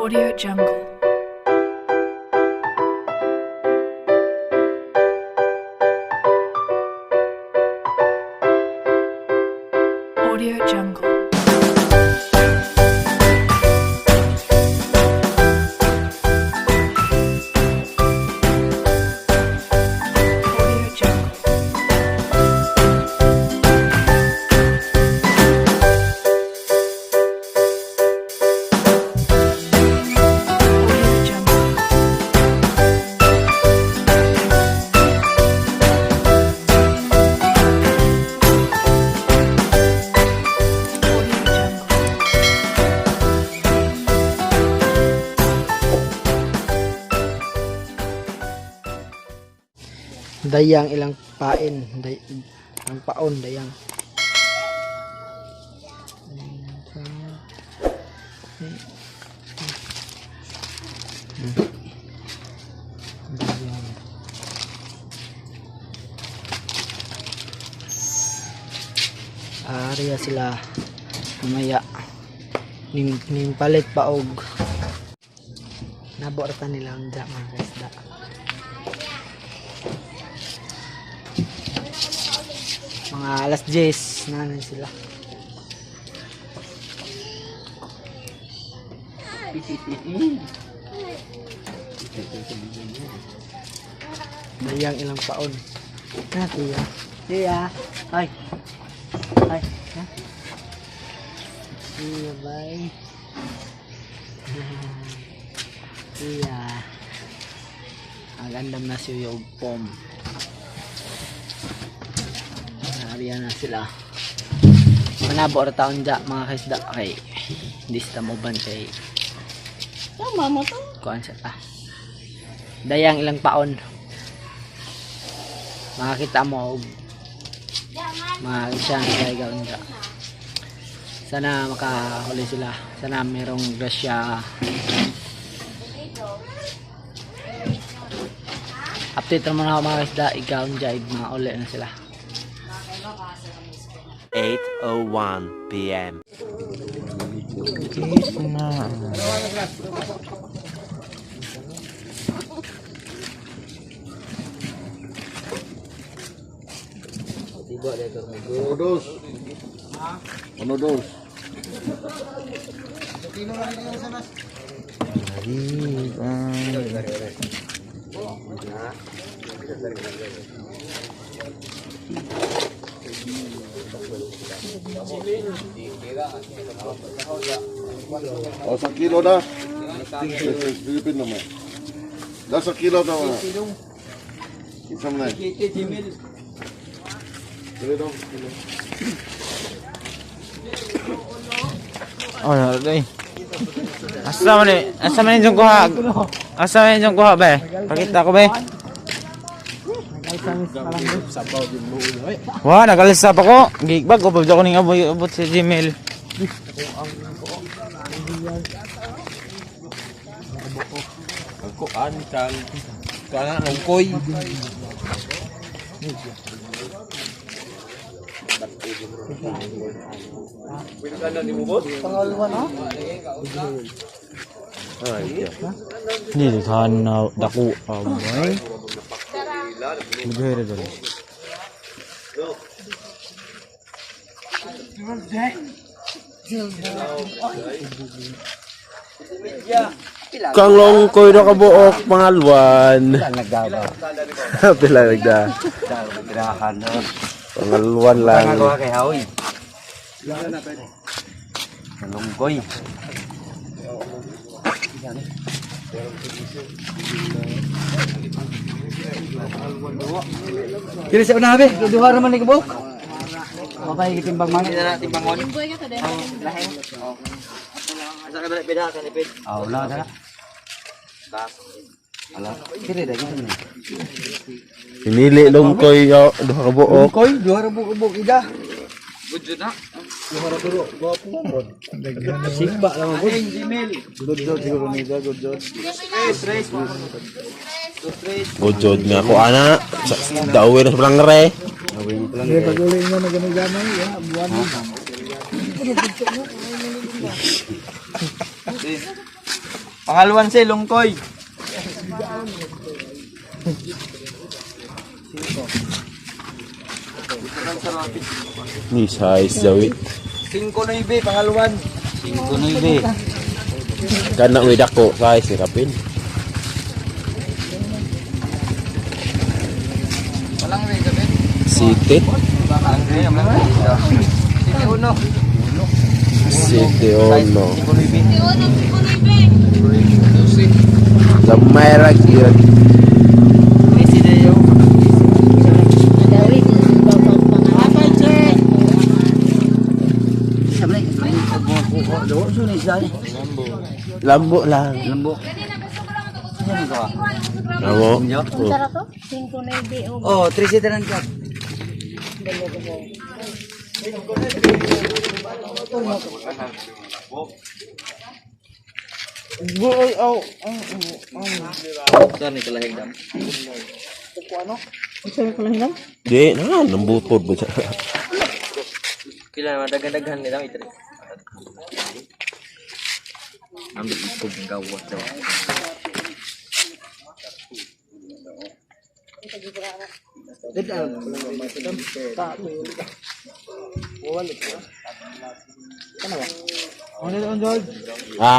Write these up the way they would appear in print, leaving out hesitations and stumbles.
Audio Jungle. Audio Jungle. Audio Jungle. Audio Jungle. Audio Jungle. Dayang ilang pain, ang paon dayang. Dayang. Ariya sila mamaya ning palit paog. Naborta nila ang da mga isda. Mga alas 10 na sila. Dayang ilang paon. Na tiya. Tiya. Ay. Ay. Ha? Tiya bye. Tiya. Agandam na siya yung pom. Ariyan na sila. Manabo ra taon dya mga kaisda kay hindi sila mo ban kay Tama mo to. kuan siya ta. Dayang ilang paon. Makakita mo mga siyang gawin dya. Sana makahuli sila. Sana merong grasya. Update naman ako mga kaisda. Ikaw dya mga uli na sila. 8:01 p.m. Dos. Ano dos? Oh, 1 kilo dah. Pilipin naman. Dah 1 kilo dah. Isa mo na. Dili dong. Oh, day. Asa man yung kuha? Asa man yung kuha ba? Pakita ko ba? Wah, nagalisa pa ko. Gigbag ko pa ning abot si Gmail. Ako kan kana nungkoy. Hindi kan daku boy. Buhay dali. Kang long koy do kabuok pangalwan. Pila nagda. Pangalwan lang. Kay haoy. Lungkoy. Kiri sa unabi, duha ra man ni kabuk. Mapay gitimbang man. Timbangon. Buhay ka to din. Lahe. Asa ka dali peda kan ipid. Ah, wala ka. Ala. Kiri da gito. Pinili lungkoy yo duha ka buok. Koy, duha ra buk ida. Budjud na. Sigba lang mo. Good siguro ni good. Stress. Ujod nga ko ana. Dawe na sa Palangre. Kaya pag-uling mo na ganun-ganun, buwan mo. Pangaluan si Lungkoy. Ni size jawit. 5-9 pangaluan. 5-9. Kana uy dako size kapin. Palangre gabi. Sitit. Palangre naman. Sige uno. Siti ono. 5-9. Gamay ra gyud. Messi dayo. Dawit, bapak pangalan. Lambo lang. Lambo. Namo. Sara to? 5-9 Oh, 3 sitaran ka. Saan ni kalahig dam? Di na nambutod ba siya. Kailan madagan-daghan nila itri. Ambil ikog ng gawat daw. Ha?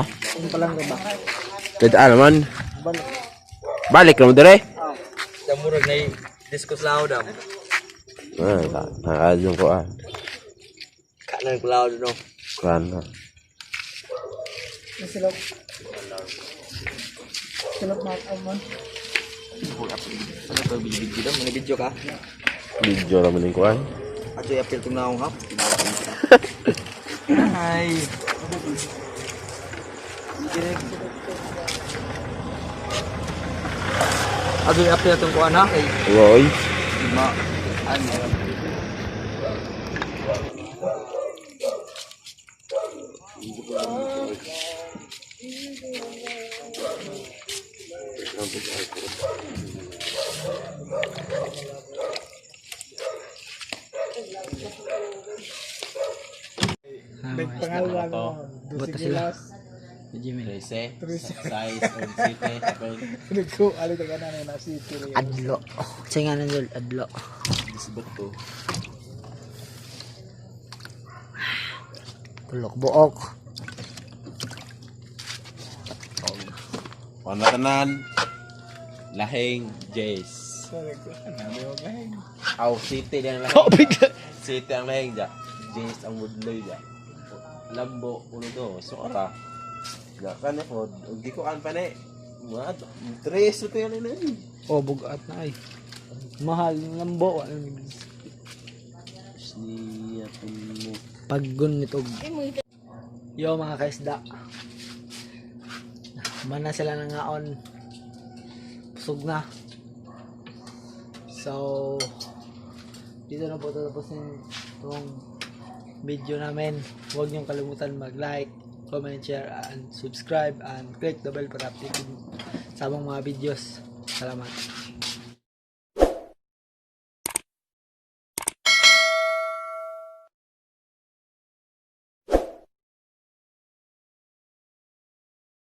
Tidak naman. Balik naman dire. Damurag na diskus lao dam. Nakadyung ko ah. Kanan ko lao no. Kuan na. Ano to video dam? Mga video ka? Video naman yung kuan. Ato i-appeal tong naong hap. Hi. Ato i-appeal tong kuan ha kay Woy. ma ano. Buta sila. Jimmy. Size or city kapin. Adlo. Singa na dul, adlo. Disbot ko. Tulok buok. Wala tanan. Lahing Jace. Aw city din ang lahing. City ang lahing ja. Jace ang mudloy ja. Lambo uno do. Sora. Ja kan ko. Di ko kan pa ni. Mga tres ito yan na. Oh, bugat na ay. Mahal ng lambo. Niya mo. Paggun nitog. Yo mga kaisda. Mana sila ng ngaon. Pusog na. So, dito na po tatapusin itong video namin. Huwag niyong kalimutan mag-like, comment, share, and subscribe, and click the bell para updated sa among mga videos. Salamat.